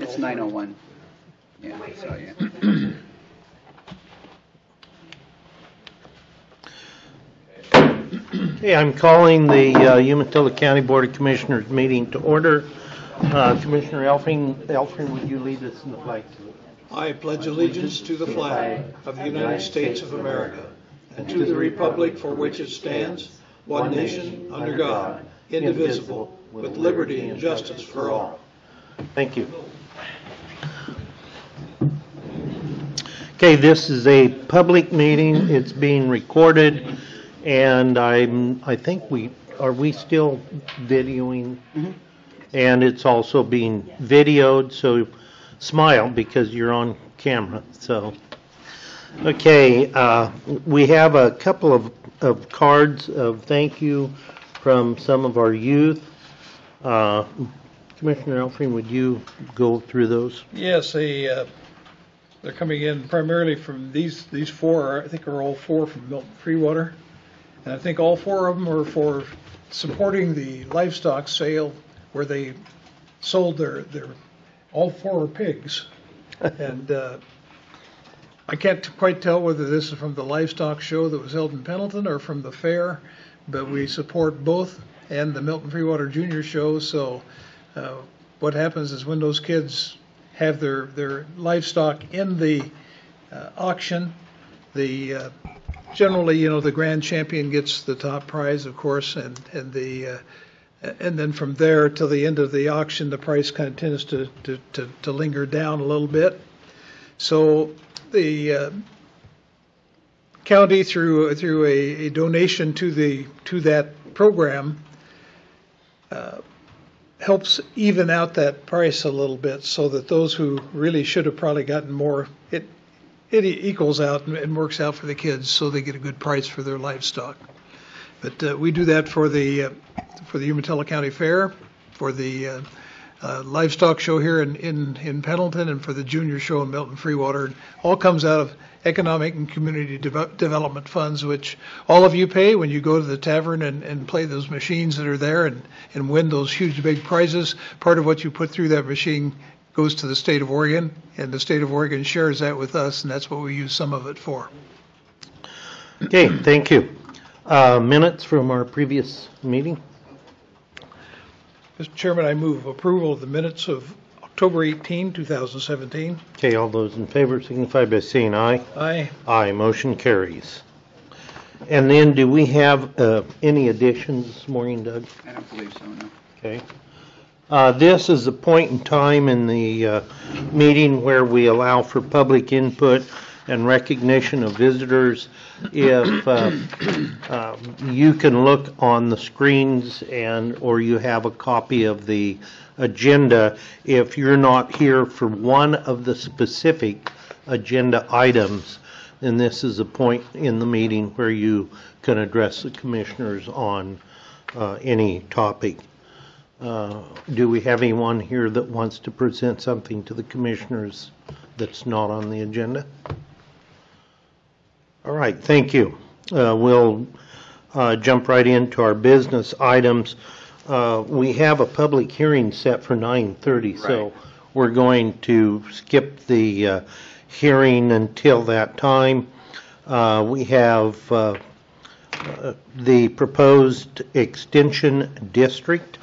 It's 9:01. Yeah, so yeah. Okay, I'm calling the Umatilla County Board of Commissioners meeting to order. Commissioner Elfring, would you lead us in the flag salute? I pledge allegiance to the flag of the United States of America and to the republic for which it stands, one nation, under God, indivisible, with liberty and justice for all. Thank you. Okay, this is a public meeting. It's being recorded, and I think we still videoing? Mm-hmm. And it's also being videoed, so smile because you're on camera. So, okay, we have a couple of cards of thank you from some of our youth. Commissioner Elfring, would you go through those? Yes, they're coming in primarily from these four. I think are all four from Milton Freewater, and I think all four of them are for supporting the livestock sale where they sold their all four are pigs, and I can't quite tell whether this is from the livestock show that was held in Pendleton or from the fair, but we support both and the Milton Freewater Junior Show. So what happens is when those kids have their livestock in the auction, the generally, the grand champion gets the top prize, of course, and then from there till the end of the auction, the price kind of tends to linger down a little bit. So the county, through a donation to that program, helps even out that price a little bit, so that those who really should have probably gotten more, it equals out and works out for the kids, so they get a good price for their livestock. But we do that for the Umatilla County Fair, for the livestock show here in Pendleton, and for the junior show in Milton Freewater. It all comes out of economic and community development funds, which all of you pay when you go to the tavern and play those machines that are there and win those huge big prizes. Part of what you put through that machine goes to the state of Oregon, and the state of Oregon shares that with us, and that's what we use some of it for. Okay, thank you. Minutes from our previous meeting. Mr. Chairman, I move approval of the minutes of October 18, 2017. Okay, all those in favor signify by saying aye. Aye. Aye, motion carries. And then do we have any additions this morning, Doug? I don't believe so, no. Okay. This is a point in time in the meeting where we allow for public input and recognition of visitors. If you can look on the screens or you have a copy of the agenda, if you're not here for one of the specific agenda items, then this is a point in the meeting where you can address the commissioners on any topic. Do we have anyone here that wants to present something to the commissioners that's not on the agenda? All right, thank you. We'll jump right into our business items. We have a public hearing set for 9:30, right. So we're going to skip the hearing until that time. We have the proposed extension district.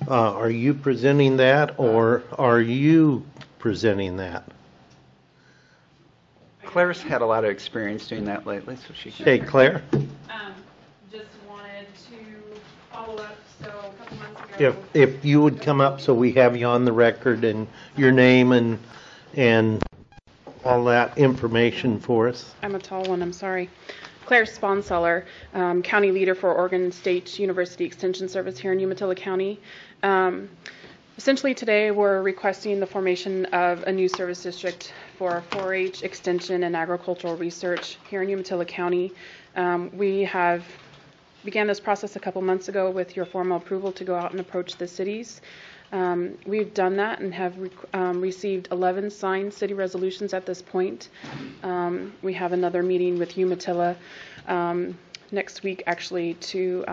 Are you presenting that, or are you presenting that? Claire's had a lot of experience doing that lately, so she can. Hey, Claire. Just wanted to follow up. So a couple months ago. If you would come up so we have you on the record and your name and all that information for us. I'm a tall one. I'm sorry. Claire Sponseller, County Leader for Oregon State University Extension Service here in Umatilla County. Essentially today we're requesting the formation of a new service district for 4-H extension and agricultural research here in Umatilla County. We have began this process a couple months ago with your formal approval to go out and approach the cities. We've done that and have received 11 signed city resolutions at this point. We have another meeting with Umatilla next week actually to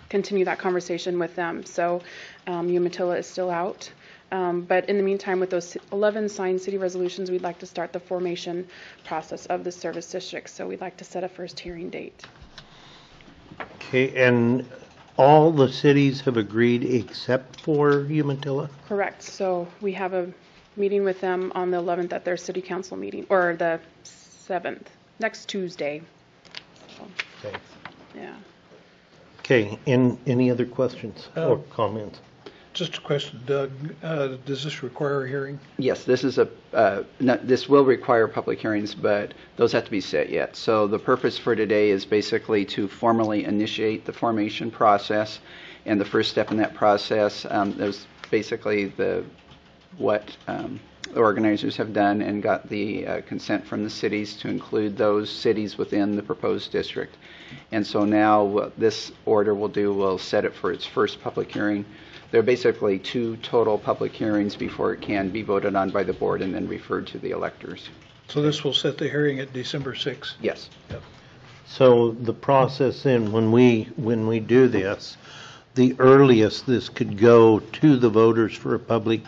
continue that conversation with them. So Umatilla is still out. But in the meantime, with those 11 signed city resolutions, we'd like to start the formation process of the service district. So we'd like to set a first hearing date. Okay, and all the cities have agreed except for Umatilla? Correct. So we have a meeting with them on the 11th at their city council meeting, or the 7th, next Tuesday. So, Okay. yeah. Okay, any other questions or comments? Just a question, Doug. Does this require a hearing? Yes, this is this will require public hearings, but those have to be set yet. So the purpose for today is basically to formally initiate the formation process, and the first step in that process, there's basically what the organizers have done and got the consent from the cities to include those cities within the proposed district. And so now what this order will set it for its first public hearing. There are basically 2 total public hearings before it can be voted on by the board and then referred to the electors. So this will set the hearing at December 6th? Yes. Yep. So the process then, when we do this, the earliest this could go to the voters for a public,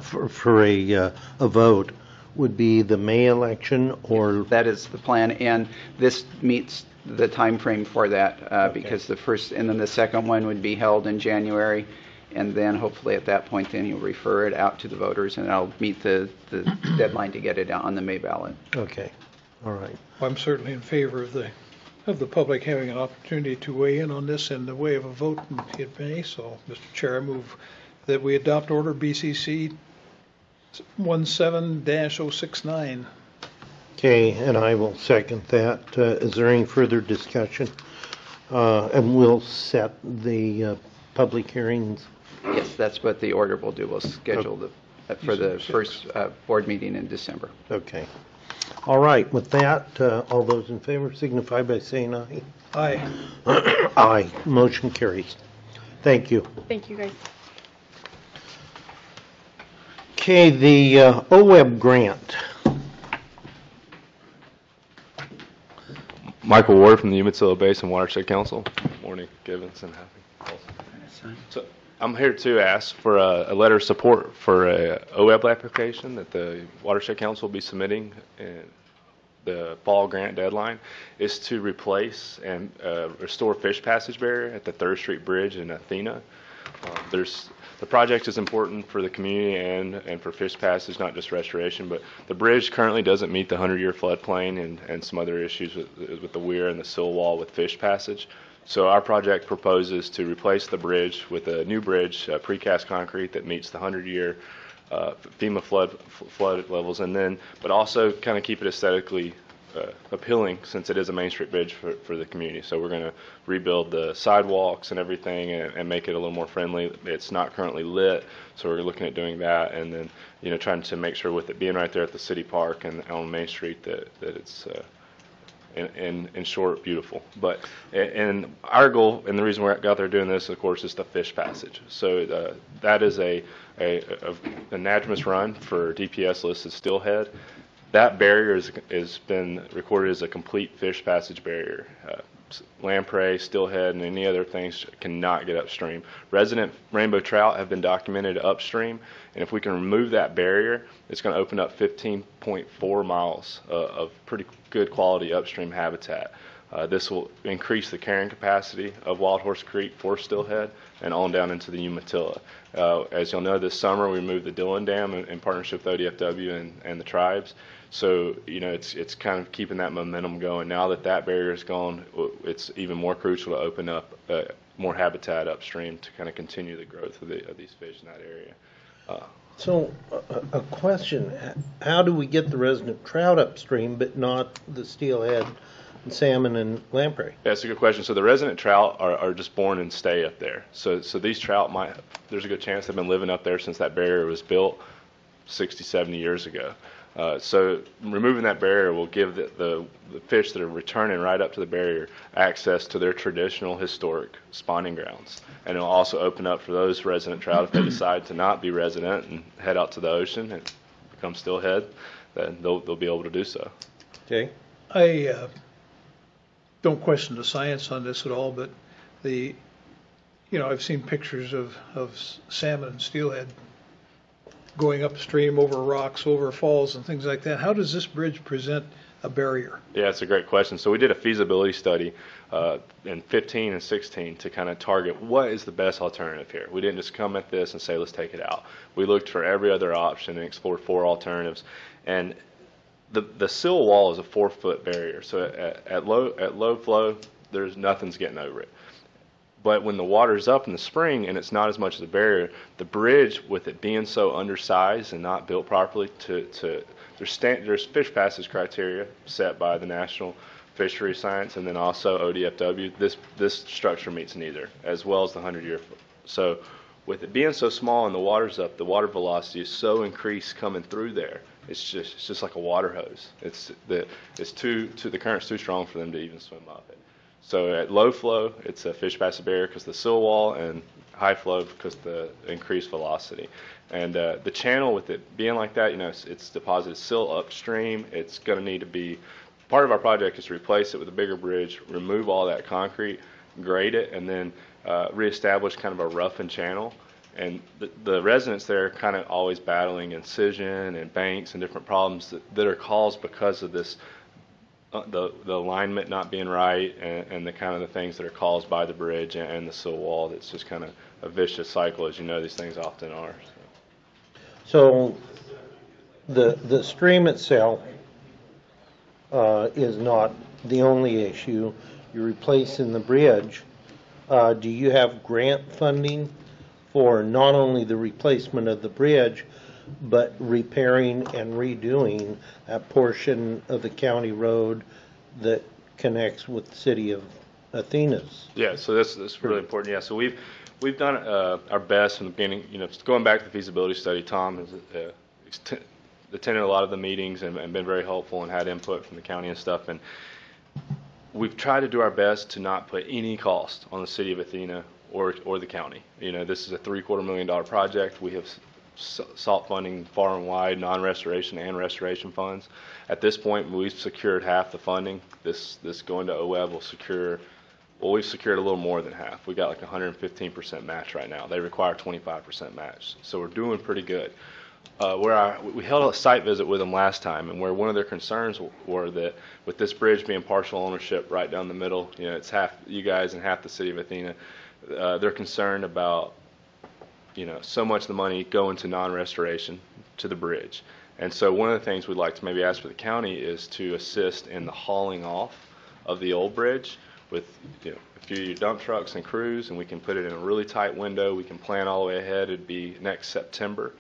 for a vote would be the May election, or? That is the plan, and this meets the time frame for that because the first and then the second one would be held in January, and then hopefully at that point then you'll refer it out to the voters and I'll meet the deadline to get it out on the May ballot. Okay, all right. Well, I'm certainly in favor of the public having an opportunity to weigh in on this in the way of a vote in May. So, Mr. Chair, I move that we adopt Order BCC 17-069. Okay, and I will second that. Is there any further discussion? And we'll set the public hearings. Yes, that's what the order will do. We'll schedule for the first board meeting in December. Okay. All right, with that, all those in favor signify by saying aye. Aye. Aye, motion carries. Thank you. Thank you, guys. Okay, the OWEB grant. Michael Ward from the Umatilla Basin Watershed Council. Morning, Givens and Happy. So I'm here to ask for a letter of support for a OWEB application that the Watershed Council will be submitting. And the fall grant deadline is to replace and restore fish passage barrier at the 3rd Street Bridge in Athena. The project is important for the community and for fish passage, not just restoration, but the bridge currently doesn't meet the 100-year floodplain and some other issues with the weir and the sill wall with fish passage. So our project proposes to replace the bridge with a new bridge, precast concrete that meets the 100-year FEMA flood levels, but also kind of keep it aesthetically appealing since it is a Main Street bridge for the community. So we're going to rebuild the sidewalks and everything and make it a little more friendly. It's not currently lit, so we're looking at doing that, and then trying to make sure with it being right there at the city park and on Main Street that it's in short, beautiful. But and our goal and the reason we're out there doing this, of course, is the fish passage. So that is a anadromous run for DPS listed steelhead. That barrier has been recorded as a complete fish passage barrier. Lamprey, steelhead, and any other things cannot get upstream. Resident rainbow trout have been documented upstream, and if we can remove that barrier, it's going to open up 15.4 miles of pretty good quality upstream habitat. This will increase the carrying capacity of Wild Horse Creek for steelhead and on down into the Umatilla. As you'll know, this summer we moved the Dillon Dam in partnership with ODFW and the tribes. So, it's kind of keeping that momentum going. Now that barrier is gone, it's even more crucial to open up more habitat upstream to kind of continue the growth of these fish in that area. So, a question, how do we get the resident trout upstream but not the steelhead and salmon and lamprey? That's a good question. So the resident trout are just born and stay up there. So these trout there's a good chance they've been living up there since that barrier was built 60, 70 years ago. So removing that barrier will give the fish that are returning right up to the barrier access to their traditional historic spawning grounds. And it'll also open up for those resident trout, if they decide to not be resident and head out to the ocean and become steelhead, then they'll be able to do so. Okay. I don't question the science on this at all, but I've seen pictures of salmon and steelhead going upstream over rocks, over falls and things like that. How does this bridge present a barrier? Yeah, it's a great question. So we did a feasibility study in 15 and 16 to kind of target what is the best alternative here. We didn't just come at this and say, let's take it out. We looked for every other option and explored 4 alternatives. And the sill wall is a 4-foot barrier. So at low flow, nothing's getting over it. But when the water's up in the spring and it's not as much as a barrier, the bridge, with it being so undersized and not built properly, there's fish passage criteria set by the National Fishery Science and then also ODFW. This structure meets neither, as well as the 100-year. So with it being so small and the water's up, the water velocity is so increased coming through there. It's just like a water hose. The current's too strong for them to even swim up it. So at low flow, it's a fish passage barrier because the sill wall, and high flow because the increased velocity. And the channel, with it being like that, it's deposited sill upstream. It's going to need to be, part of our project is to replace it with a bigger bridge, remove all that concrete, grade it, and then reestablish kind of a roughened channel. And the residents there are kind of always battling incision and banks and different problems that are caused because of this, the alignment not being right, and the kind of the things that are caused by the bridge and the sill wall. That's just kind of a vicious cycle, as you know, these things often are. So the stream itself is not the only issue. You're replacing the bridge. Do you have grant funding for not only the replacement of the bridge, but repairing and redoing that portion of the county road that connects with the city of Athena's? Yeah, so that's really important. Yeah, so we've done our best from the beginning. Going back to the feasibility study, Tom has attended a lot of the meetings and been very helpful and had input from the county and stuff. And we've tried to do our best to not put any cost on the city of Athena or the county. This is a $750,000 million project. We have sought funding far and wide, non-restoration and restoration funds. At this point, we've secured half the funding. This going to OWEB will secure, well, we've secured a little more than half. We got like 115% match right now. They require 25% match. So we're doing pretty good. We held a site visit with them last time, and where one of their concerns were that with this bridge being partial ownership right down the middle, it's half you guys and half the city of Athena, they're concerned about so much of the money going to non-restoration to the bridge. And so one of the things we'd like to maybe ask for the county is to assist in the hauling off of the old bridge with a few of your dump trucks and crews, and we can put it in a really tight window. We can plan all the way ahead. It'd be next September.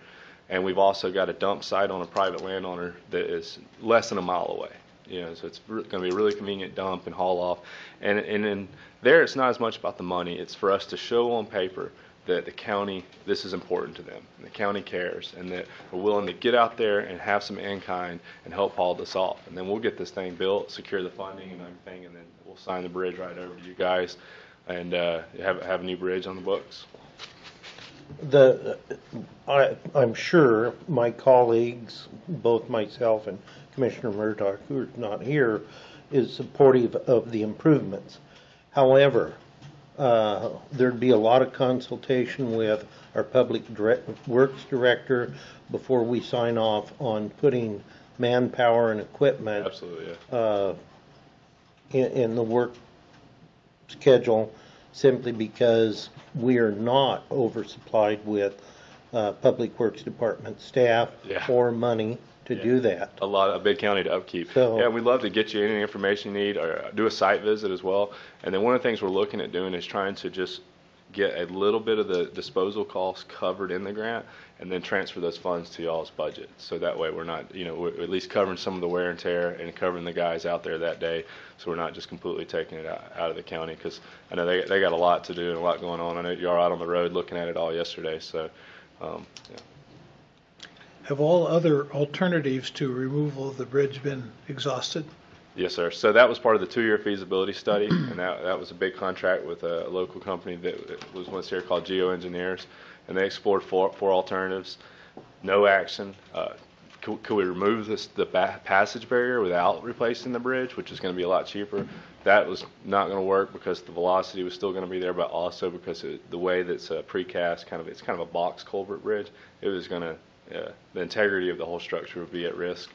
And we've also got a dump site on a private landowner that is less than a mile away. So it's going to be a really convenient dump and haul off. And in there, it's not as much about the money. It's for us to show on paper that the county, this is important to them, and the county cares, and that we're willing to get out there and have some in-kind and help haul this off. And then we'll get this thing built, secure the funding and everything, and then we'll sign the bridge right over to you guys and have a new bridge on the books. I'm sure my colleagues, both myself and Commissioner Murdoch, who are not here, is supportive of the improvements. However, there'd be a lot of consultation with our Public Works Director before we sign off on putting manpower and equipment Absolutely, yeah. In the work schedule, simply because we are not oversupplied with Public Works Department staff or money to do that. A big county to upkeep. So, yeah, we'd love to get you any information you need, or do a site visit as well. And then one of the things we're looking at doing is trying to just get a little bit of the disposal costs covered in the grant, and then transfer those funds to y'all's budget. So that way we're not, we're at least covering some of the wear and tear and covering the guys out there that day. So we're not just completely taking it out of the county, because I know they got a lot to do and a lot going on. I know you're out on the road looking at it all yesterday. So, yeah. Have all other alternatives to removal of the bridge been exhausted? Yes, sir. So that was part of the 2-year feasibility study, and that was a big contract with a local company that was once here called Geoengineers, and they explored four alternatives. No action. Could we remove the passage barrier without replacing the bridge, which is going to be a lot cheaper? That was not going to work because the velocity was still going to be there, but also because the way that's a precast, it's kind of a box culvert bridge, it was going to the integrity of the whole structure would be at risk.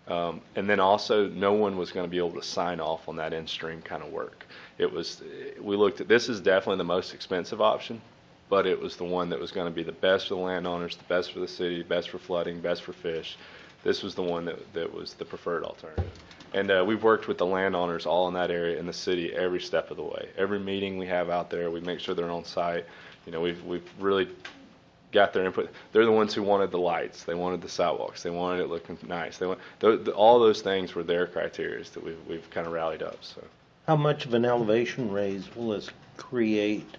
And then also, no one was going to be able to sign off on that in-stream kind of work. We looked at, this is definitely the most expensive option, but it was the one that was going to be the best for the landowners, the best for the city, best for flooding, best for fish. This was the one that was the preferred alternative. And we've worked with the landowners all in that area in the city every step of the way. Every meeting we have out there, we make sure they're on site. We've really got their input. They're the ones who wanted the lights. They wanted the sidewalks. They wanted it looking nice. All those things were their criteria that we've kind of rallied up. So, How much of an elevation raise will this create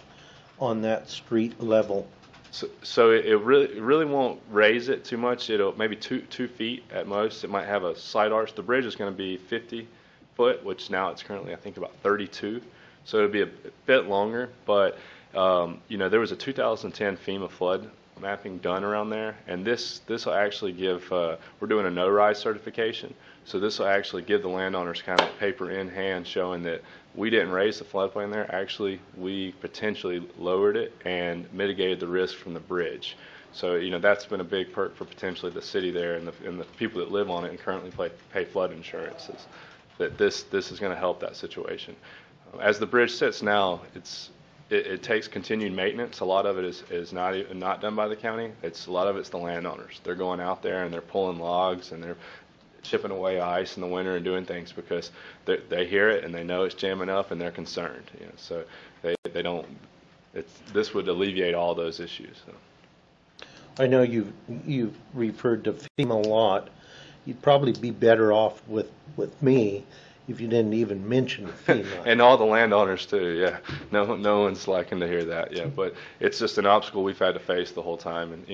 on that street level? So it really won't raise it too much. It'll maybe 2 feet at most. It might have a slight arch. The bridge is going to be 50 foot, which now it's currently I think about 32. So it'll be a bit longer. But there was a 2010 FEMA flood mapping done around there, and this will actually give. We're doing a no-rise certification, so this will actually give the landowners kind of paper in hand showing that we didn't raise the floodplain there. Actually, we potentially lowered it and mitigated the risk from the bridge. So that's been a big perk for potentially the city there and the people that live on it and currently pay flood insurances. That this is going to help that situation. As the bridge sits now, it takes continued maintenance. A lot of it is not done by the county. A lot of it's the landowners. They're going out there and they're pulling logs and they're chipping away ice in the winter and doing things because they hear it and they know it's jamming up and they're concerned. So they don't. This would alleviate all those issues. So. I know you referred to FEMA a lot. You'd probably be better off with me if you didn't even mention FEMA. And all the landowners too, yeah. No one's liking to hear that, yeah. But it's just an obstacle we've had to face the whole time. And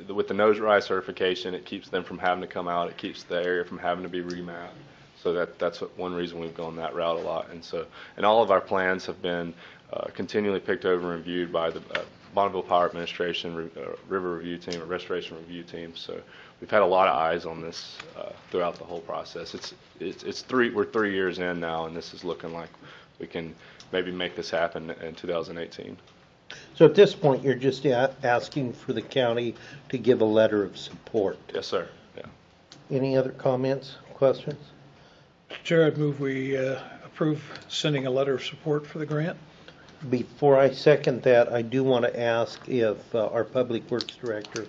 with the nose rise certification, it keeps them from having to come out. It keeps the area from having to be remapped. So that's one reason we've gone that route a lot. And all of our plans have been continually picked over and reviewed by the Bonneville Power Administration River Review Team or Restoration Review Team. So we've had a lot of eyes on this throughout the whole process. We're 3 years in now, and this is looking like we can maybe make this happen in 2018. So at this point, you're just asking for the county to give a letter of support. Yes, sir. Yeah. Any other comments, questions? Chair, I'd move we approve sending a letter of support for the grant. Before I second that, I do want to ask if our Public Works Director,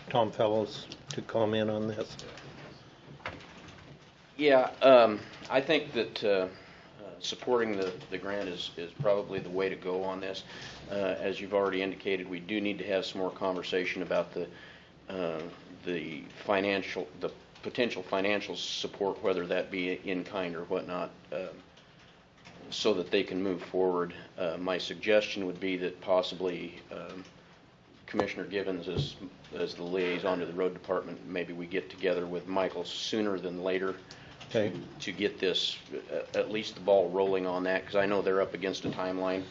Tom Fellows, to comment on this. Yeah, I think that supporting the grant is probably the way to go on this. As you've already indicated, we do need to have some more conversation about the potential financial support, whether that be in kind or whatnot, so that they can move forward. My suggestion would be that possibly Commissioner Givens, as the liaison to the road department, maybe we get together with Michael sooner than later. Okay. To get this, at least the ball rolling on that, because I know they're up against a timeline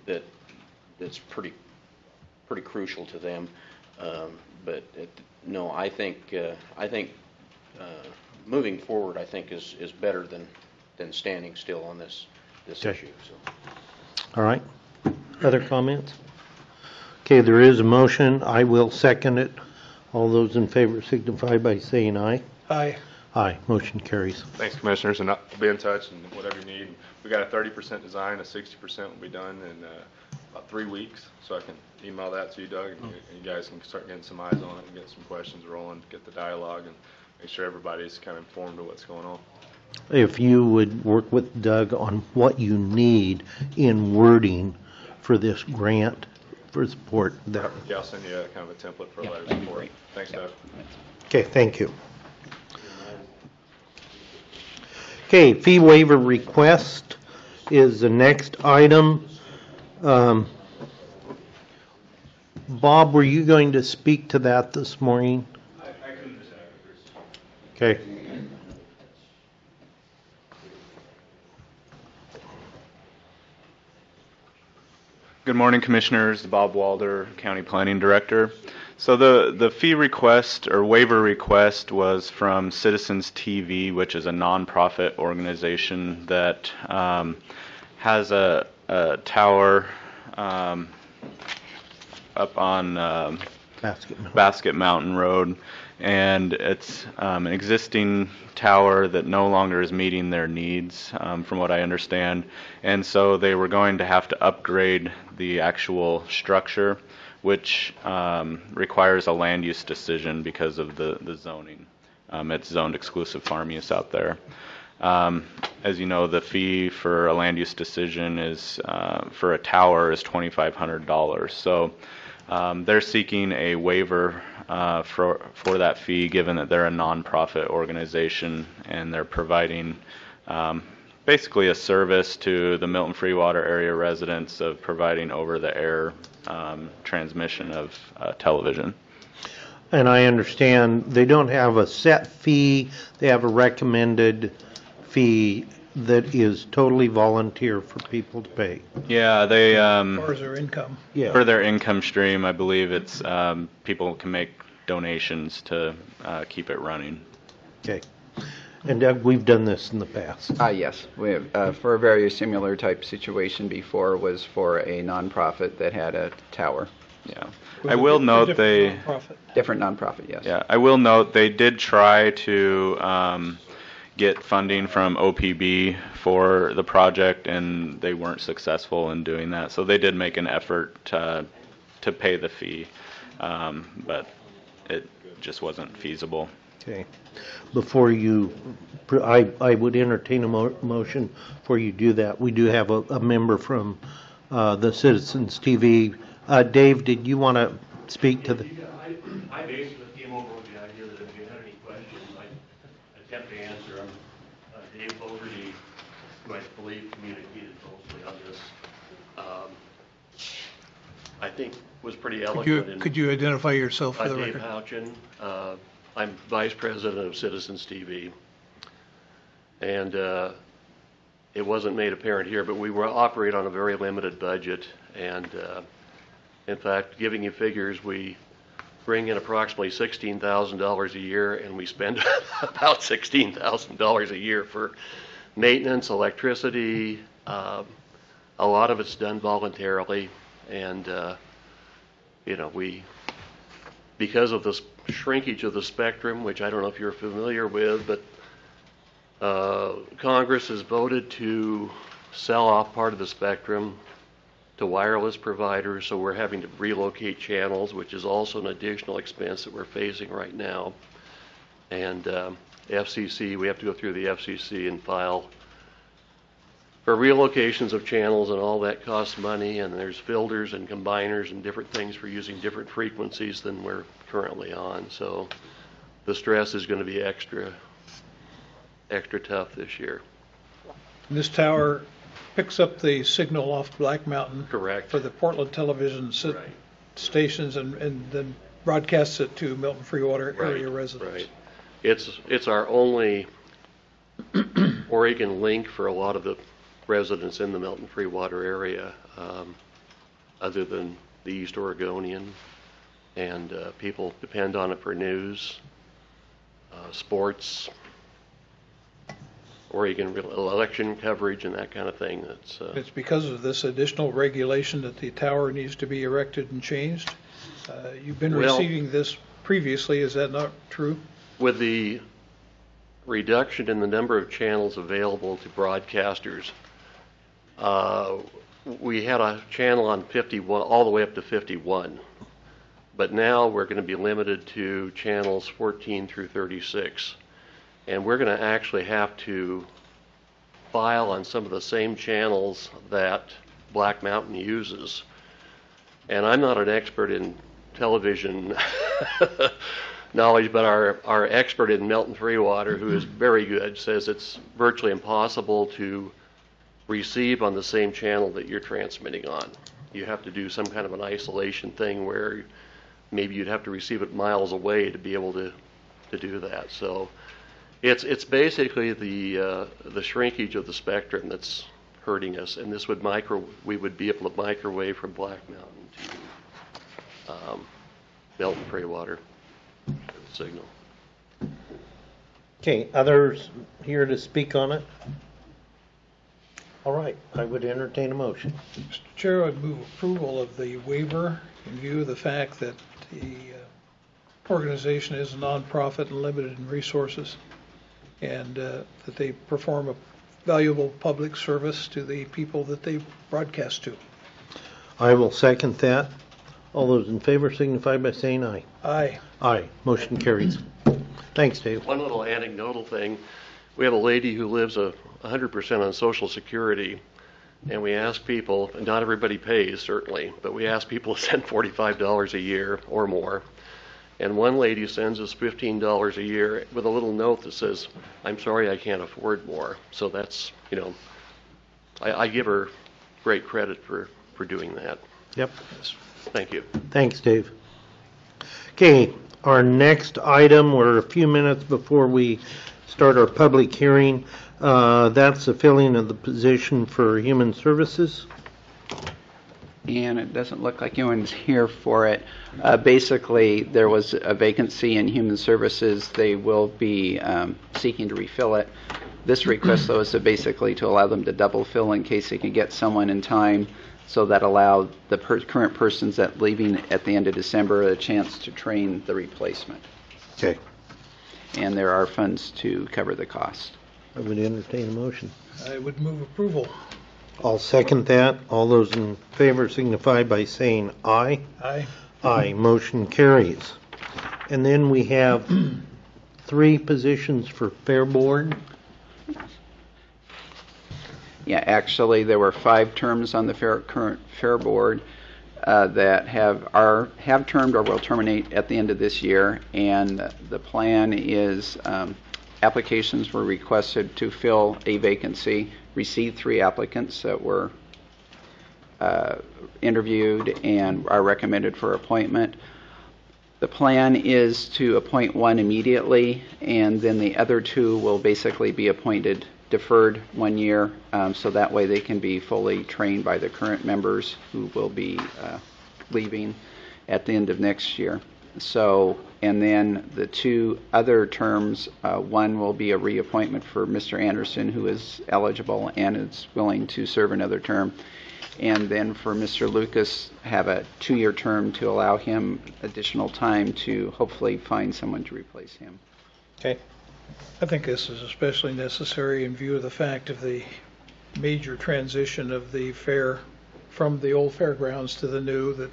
that's pretty crucial to them. No, I think moving forward, I think is better than standing still on this Okay. issue. So. All right. Other comments? Okay, there is a motion. I will second it. All those in favor signify by saying aye. Aye. Aye. Motion carries. Thanks, Commissioners, and I'll be in touch and whatever you need. We got a 30% design, a 60% will be done in about 3 weeks, so I can email that to you, Doug, and you guys can start getting some eyes on it and get some questions rolling, get the dialogue, and make sure everybody's kind of informed of what's going on. If you would work with Doug on what you need in wording for this grant for support. Yeah, I'll send you a kind of a template for a letter of that'd be support. great. Thanks, Doug. Okay, thank you. Okay, fee waiver request is the next item. Bob, were you going to speak to that this morning? I couldn't just have it. Okay. Good morning, Commissioners. Bob Walder, County Planning Director. So the fee request or waiver request was from Citizens TV, which is a nonprofit organization that has a tower up on Basket Mountain Road, and it's an existing tower that no longer is meeting their needs, from what I understand, and so they were going to have to upgrade the actual structure, which requires a land use decision because of the zoning. It's zoned exclusive farm use out there. As you know, the fee for a land use decision is for a tower is $2,500. So they're seeking a waiver for that fee, given that they're a nonprofit organization and they're providing basically a service to the Milton Freewater area residents of providing over-the-air transmission of television. And I understand they don't have a set fee, they have a recommended fee that is totally volunteer for people to pay. Yeah, they As far as their income. Yeah. for their income stream, I believe it's people can make donations to keep it running. Okay. And we've done this in the past. Yes, we have, for a very similar type situation before was for a nonprofit that had a tower. Yeah, Was I it will a note different they. nonprofit? Different nonprofit, yes. Yeah, I will note they did try to get funding from OPB for the project, and they weren't successful in doing that. So they did make an effort to pay the fee, but it just wasn't feasible. Okay. Before you, I would entertain a motion before you do that. We do have a member from the Citizens TV. Dave, did you want to speak to the? I basically came over with the idea that if you had any questions, I'd attempt to answer them. Dave Fogarty, who I believe communicated mostly on this, I think was pretty eloquent. Could you identify yourself for the Dave record? Houchin. I'm Vice President of Citizens TV. And it wasn't made apparent here, but we operate on a very limited budget. And in fact, giving you figures, we bring in approximately $16,000 a year, and we spend about $16,000 a year for maintenance, electricity. A lot of it's done voluntarily, and because of this shrinkage of the spectrum, which I don't know if you're familiar with, but Congress has voted to sell off part of the spectrum to wireless providers, so we're having to relocate channels, which is also an additional expense that we're facing right now. And FCC, we have to go through the FCC and file for relocations of channels, and all that costs money, and there's filters and combiners and different things for using different frequencies than we're currently on. So the stress is going to be extra tough this year. This tower picks up the signal off Black Mountain. Correct. For the Portland television Right. stations, and then broadcasts it to Milton Freewater area residents. Right. It's our only Oregon link for a lot of the residents in the Milton Freewater area, other than the East Oregonian, and people depend on it for news, sports, Oregon election coverage, and that kind of thing. It's because of this additional regulation that the tower needs to be erected and changed. You've been receiving this previously, is that not true? With the reduction in the number of channels available to broadcasters, we had a channel on 51 all the way up to 51, but now we're going to be limited to channels 14 through 36, and we're going to actually have to file on some of the same channels that Black Mountain uses. And I'm not an expert in television knowledge, but our expert in Milton Freewater, who is very good, says it's virtually impossible to receive on the same channel that you're transmitting on. You have to do some kind of an isolation thing where maybe you'd have to receive it miles away to be able to do that. So it's basically the shrinkage of the spectrum that's hurting us, and this would we would be able to microwave from Black Mountain to Milton Freewater signal. Okay, others here to speak on it? All right, I would entertain a motion. Mr. Chair, I'd move approval of the waiver in view of the fact that the organization is a nonprofit and limited in resources, and that they perform a valuable public service to the people that they broadcast to. I will second that. All those in favor signify by saying aye. Aye. Aye. Motion carries. Thanks, Dave. One little anecdotal thing. We have a lady who lives 100% on Social Security, and we ask people, and not everybody pays, certainly, but we ask people to send $45 a year or more. And one lady sends us $15 a year with a little note that says, "I'm sorry, I can't afford more." So that's, I give her great credit for doing that. Yep. Thank you. Thanks, Dave. Okay, our next item, we're a few minutes before we start our public hearing. That's the filling of the position for Human Services. And it doesn't look like anyone's here for it. Basically, there was a vacancy in Human Services. They will be seeking to refill it. This request, though, is basically to allow them to double fill in case they can get someone in time, so that allowed the current persons that leaving at the end of December a chance to train the replacement. Okay. And there are funds to cover the cost. I would entertain a motion. I would move approval. I'll second that. All those in favor signify by saying aye. Aye. Aye. Motion carries. And then we have 3 positions for Fair Board. Yeah, actually, there were 5 terms on the current Fair Board that have termed or will terminate at the end of this year, and the plan is applications were requested to fill a vacancy, received 3 applicants that were interviewed and are recommended for appointment. The plan is to appoint 1 immediately, and then the other 2 will basically be appointed deferred 1 year, so that way they can be fully trained by the current members who will be leaving at the end of next year. So, and then the 2 other terms, one will be a reappointment for Mr. Anderson, who is eligible and is willing to serve another term. And then for Mr. Lucas, have a 2-year term to allow him additional time to hopefully find someone to replace him. Okay. I think this is especially necessary in view of the fact of the major transition of the fair from the old fairgrounds to the new, that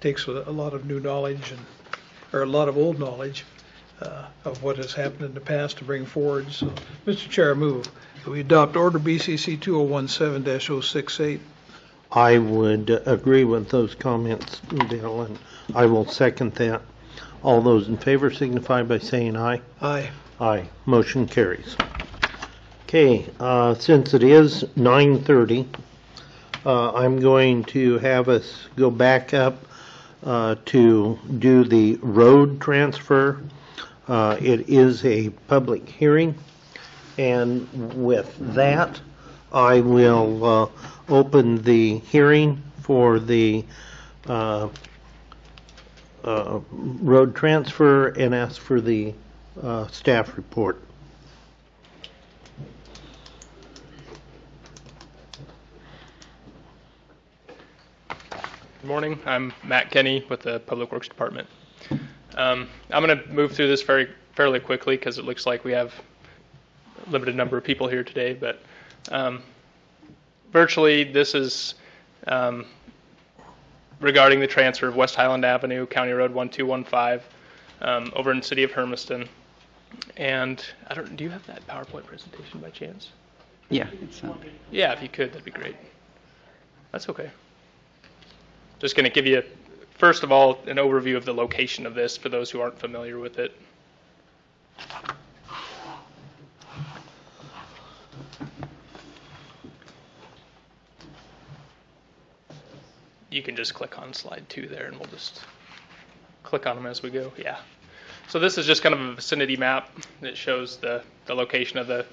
takes a lot of new knowledge or a lot of old knowledge of what has happened in the past to bring forward. So, Mr. Chair, I move that we adopt Order BCC 2017-068. I would agree with those comments, Bill, and I will second that. All those in favor signify by saying aye. Aye. Aye. Motion carries. Okay, since it is 9:30, I'm going to have us go back up to do the road transfer. It is a public hearing, and with that, I will open the hearing for the road transfer and ask for the staff report. Good morning. I'm Matt Kenny with the Public Works Department. I'm going to move through this fairly quickly because it looks like we have a limited number of people here today, but virtually this is regarding the transfer of West Highland Avenue, County Road 1215, over in the city of Hermiston. And do you have that PowerPoint presentation by chance? Yeah, it's Yeah, if you could, that'd be great. That's okay. Just going to give you, first of all, an overview of the location of this for those who aren't familiar with it. You can just click on slide 2 there and we'll just click on them as we go. Yeah. So this is just kind of a vicinity map that shows the location of the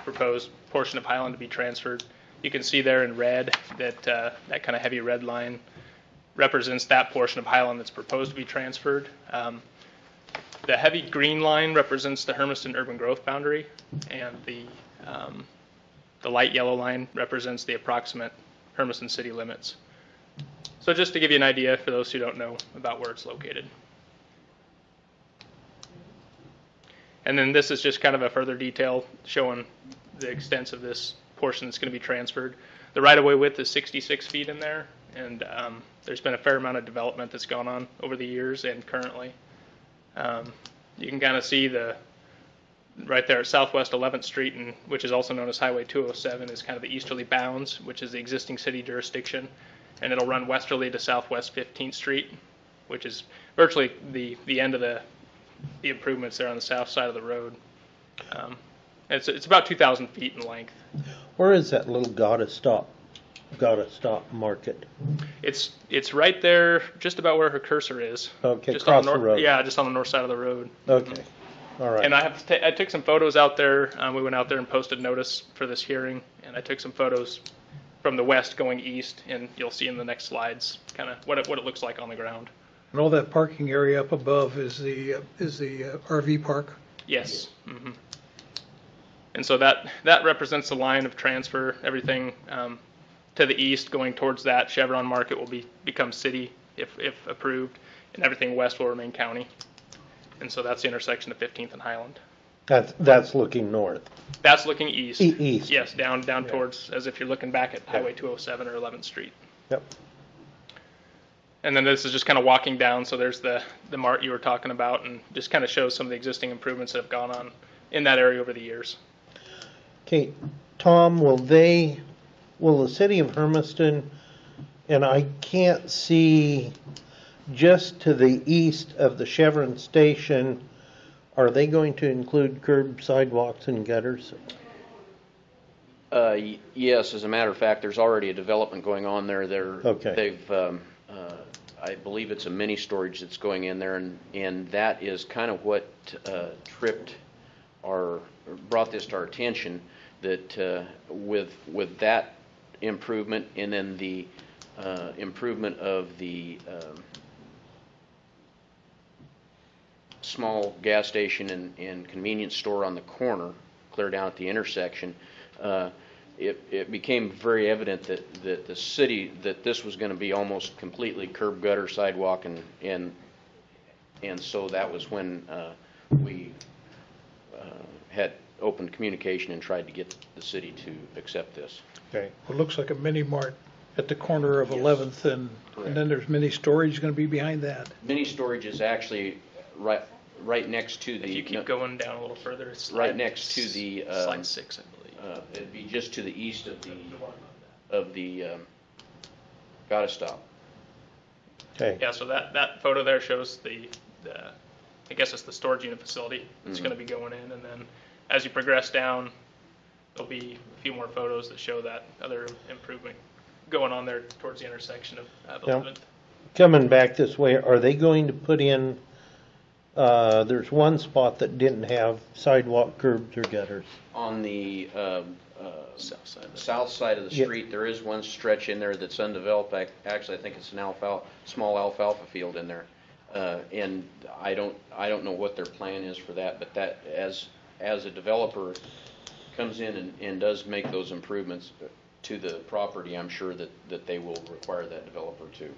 proposed portion of Highland to be transferred. You can see there in red that that kind of heavy red line represents that portion of Highland that's proposed to be transferred. The heavy green line represents the Hermiston urban growth boundary, and the light yellow line represents the approximate Hermiston city limits. So just to give you an idea for those who don't know about where it's located. And then this is just kind of a further detail showing the extents of this portion that's going to be transferred. The right-of-way width is 66 feet in there, and there's been a fair amount of development that's gone on over the years and currently. You can kind of see right there at Southwest 11th Street, which is also known as Highway 207, is kind of the easterly bounds, which is the existing city jurisdiction, and it'll run westerly to Southwest 15th Street, which is virtually the end of the improvements there on the south side of the road. It's about 2,000 feet in length. Where is that little gotta stop market? It's right there, just about where her cursor is. Okay, just across on the the road. Yeah, just on the north side of the road. Okay, all right. And I took some photos out there. We went out there and posted notice for this hearing, and I took some photos from the west going east, and you'll see in the next slides kind of what it looks like on the ground. And all that parking area up above is the RV park? Yes. Mm-hmm. And so that represents the line of transfer. Everything to the east going towards that Chevron market will become city if approved, and everything west will remain county. And so that's the intersection of 15th and Highland. That's looking north. That's looking east. East. Yes, down towards, as if you're looking back at Highway 207 or 11th Street. Yep. And then this is just kind of walking down, so there's the mart you were talking about, and just kind of shows some of the existing improvements that have gone on in that area over the years. Okay, Tom, will the city of Hermiston, and I can't see just to the east of the Chevron station, are they going to include curb, sidewalks, and gutters? Yes, as a matter of fact, there's already a development going on there. Okay. I believe it's a mini storage that's going in there, and that is kind of what brought this to our attention, that with that improvement and then the improvement of the small gas station and convenience store on the corner, clear down at the intersection, it became very evident that the city, that this was going to be almost completely curb, gutter, sidewalk, and so that was when we had open communication and tried to get the city to accept this. Okay. It looks like a mini mart at the corner of 11th, and then there's mini storage going to be behind that. Mini storage is actually right next to the. If you keep going down a little further, it's right next to the slide 6, I believe. It'd be just to the east of the gotta stop. Okay. Yeah, so that photo there shows the I guess it's the storage unit facility that's going to be going in, and then as you progress down, there'll be a few more photos that show that other improvement going on there towards the intersection of 11th. Coming back this way, are they going to put in, there's one spot that didn't have sidewalk, curbs, or gutters. On the South side of the street, there is one stretch in there that's undeveloped. Actually, I think it's an small alfalfa field in there, and I don't know what their plan is for that. But that, as a developer comes in and does make those improvements to the property, I'm sure that they will require that developer to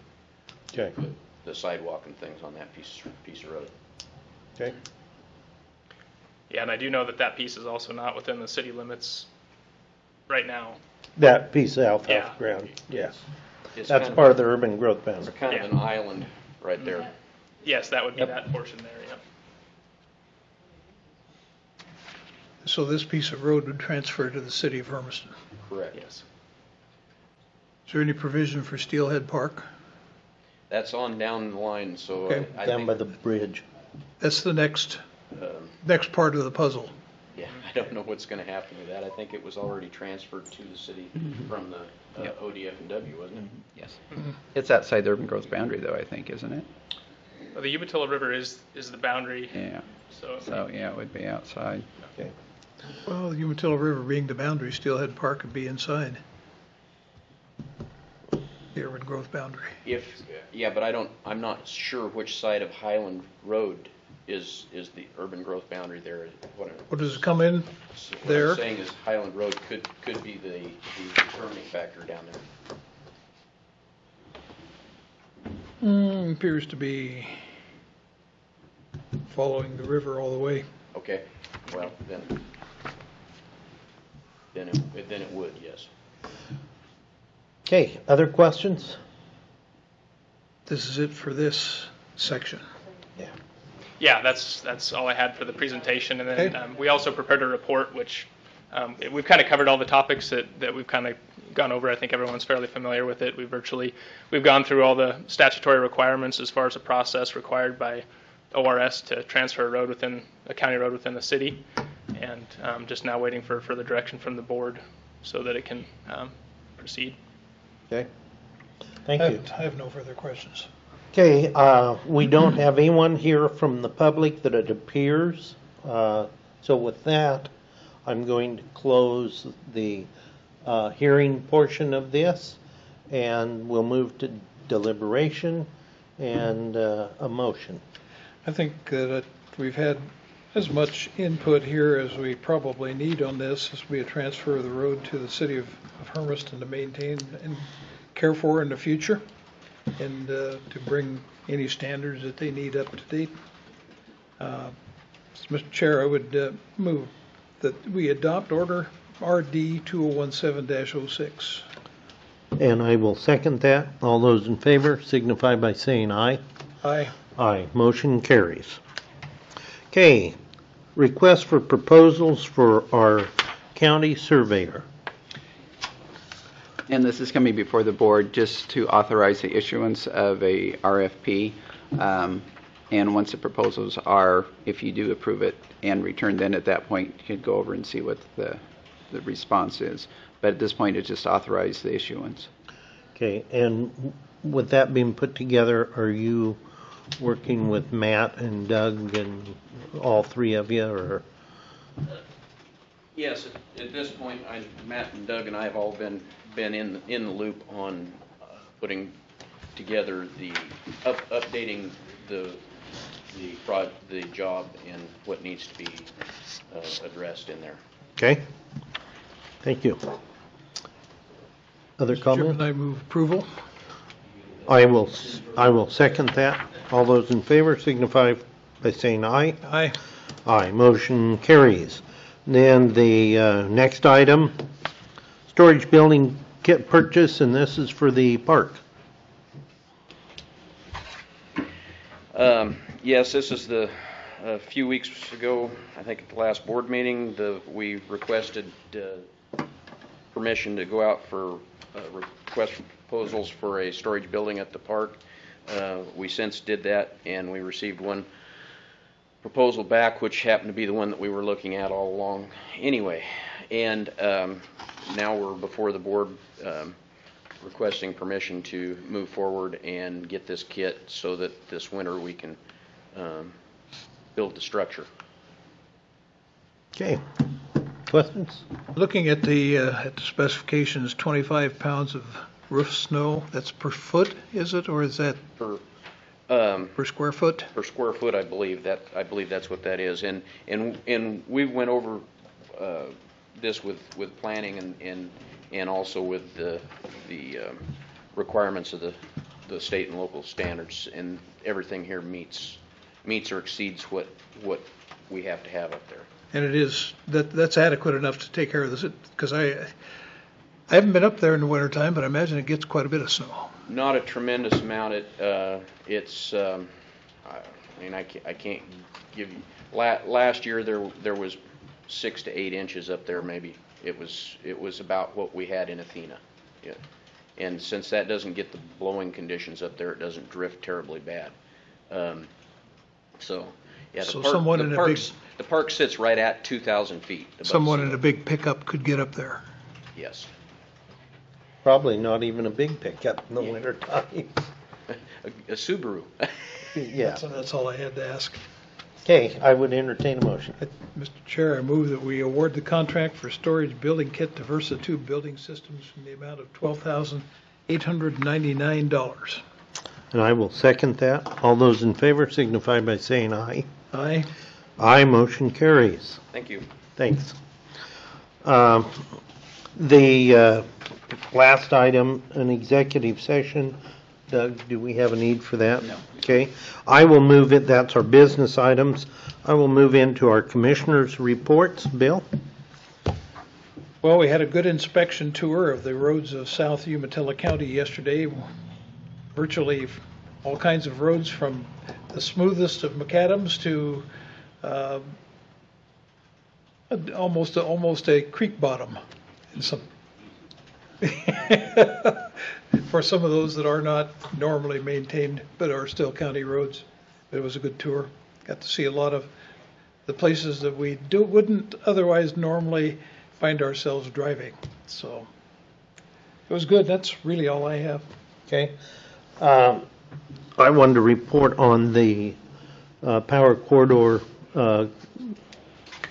put the sidewalk and things on that piece of road. Okay. Yeah, and I do know that piece is also not within the city limits right now. That piece of alfalfa ground, yes. That's part of the urban growth boundary. It's kind of an island right there. Yes, that would be that portion there, yeah. So this piece of road would transfer to the city of Hermiston. Correct. Yes. Is there any provision for Steelhead Park? That's on down the line, so Okay. I Down think, by the bridge. That's the next part of the puzzle. yeah, I don't know what's going to happen with that. I think it was already transferred to the city from the ODF and W, wasn't it? Yes. It's outside the urban growth boundary, though, I think, isn't it? Well, the Umatilla River is the boundary. Yeah. So yeah, it would be outside. Okay. Well, the Umatilla River being the boundary, Steelhead Park would be inside the urban growth boundary. But I'm not sure which side of Highland Road is the urban growth boundary there. What does it come in there? What I'm saying is Highland Road could be the determining factor down there. Appears to be following the river all the way. Okay. well, then it would, yes. Okay, other questions? This is it for this section. Yeah, that's all I had for the presentation. And then Okay. we also prepared a report, which we've kind of covered all the topics that we've kind of gone over. I think everyone's fairly familiar with it. We've gone through all the statutory requirements as far as the process required by ORS to transfer a county road within the city, and just now waiting for further direction from the board so that it can proceed. Okay. Thank you. I have no further questions. Okay, we don't have anyone here from the public that it appears. So with that, I'm going to close the hearing portion of this, and we'll move to deliberation and a motion. I think that we've had as much input here as we probably need on this. This will be a transfer of the road to the city of Hermiston to maintain and care for in the future, and to bring any standards that they need up to date. Mr. Chair, I would move that we adopt Order RD 2017-06. And I will second that. All those in favor signify by saying aye. Aye. Aye. Motion carries. Okay, request for proposals for our county surveyor. And this is coming before the board just to authorize the issuance of a RFP. And once the proposals are, if you do approve it and return, then at that point you could go over and see what the response is. But at this point, it's just authorize the issuance. Okay, and with that being put together, are you working with Matt and Doug and all three of you, or? Yes, at this point, Matt and Doug and I have all been in the loop on putting together updating the job and what needs to be addressed in there. Okay, thank you. Other Mr. Chairman, comments? I move approval. I will second that. All those in favor signify by saying aye. Aye. Aye, motion carries. Then the next item, storage building kit purchase, and this is for the park. Yes, this is a few weeks ago, I think at the last board meeting, we requested permission to go out for request for proposals for a storage building at the park. We since did that, and we received one proposal back, which happened to be the one that we were looking at all along anyway. And now we're before the board requesting permission to move forward and get this kit so that this winter we can build the structure. Okay, questions? Looking at the specifications, 25 pounds of roof snow, that's per foot, is it, or is that Per square foot? per square foot, I believe that's what that is. And we went over this with planning and also with the requirements of the state and local standards, and everything here meets or exceeds what we have to have up there. And it is, that's adequate enough to take care of this, because I haven't been up there in the wintertime, but I imagine it gets quite a bit of snow. Not a tremendous amount. It's I mean, I can't give you. Last year there was 6 to 8 inches up there, maybe. It was about what we had in Athena. Yeah. And since that doesn't get the blowing conditions up there, it doesn't drift terribly bad. So yeah, So someone in a big- the park sits right at 2,000 feet. above Someone sea in a level. big pickup could get up there. Yes. Probably not even a big pickup in the winter time. A Subaru. Yeah. So that's all I had to ask. Okay, I would entertain a motion. Mr. Chair, I move that we award the contract for storage building kit to Versa Tube Building Systems in the amount of $12,899. And I will second that. All those in favor signify by saying aye. Aye. Aye, motion carries. Thank you. Thanks. The last item, an executive session Doug, do we have a need for that? No. Okay. I will move it, that's our business items. I will move into our commissioners' reports. Bill? Well, we had a good inspection tour of the roads of South Umatilla County yesterday. Virtually all kinds of roads, from the smoothest of macadams to almost a creek bottom in some for some of those that are not normally maintained but are still county roads. It was a good tour. Got to see a lot of the places that we wouldn't otherwise normally find ourselves driving. So it was good. That's really all I have. Okay. I wanted to report on the Power Corridor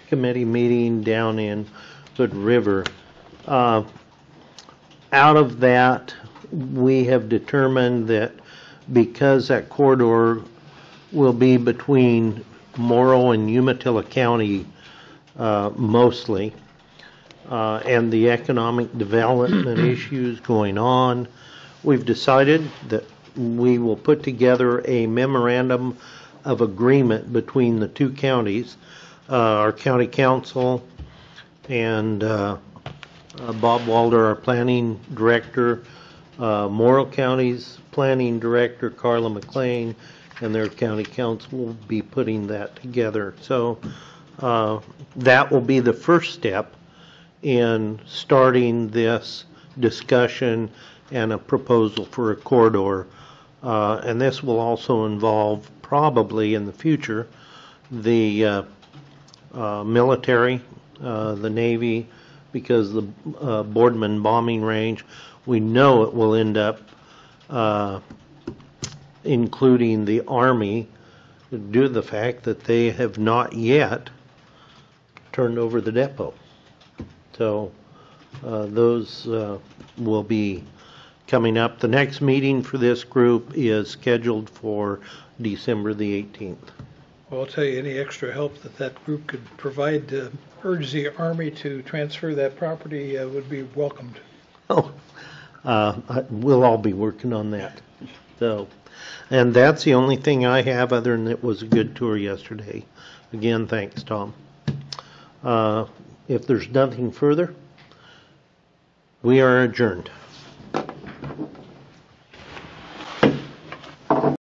Committee meeting down in Hood River. Out of that, we have determined that because that corridor will be between Morrow and Umatilla County mostly, and the economic development issues going on, we've decided that we will put together a memorandum of agreement between the two counties, our county council and Bob Walder, our planning director, Morrow County's planning director, Carla McLean, and their county council will be putting that together. So that will be the first step in starting this discussion and a proposal for a corridor. And this will also involve, probably in the future, the military, the Navy, because the Boardman bombing range, we know it will end up including the Army, due to the fact that they have not yet turned over the depot. So those will be coming up. The next meeting for this group is scheduled for December the 18th. Well, I'll tell you, any extra help that that group could provide to urge the Army to transfer that property would be welcomed. Oh, we'll all be working on that. So, and that's the only thing I have, other than it was a good tour yesterday. Again, thanks, Tom. If there's nothing further, we are adjourned.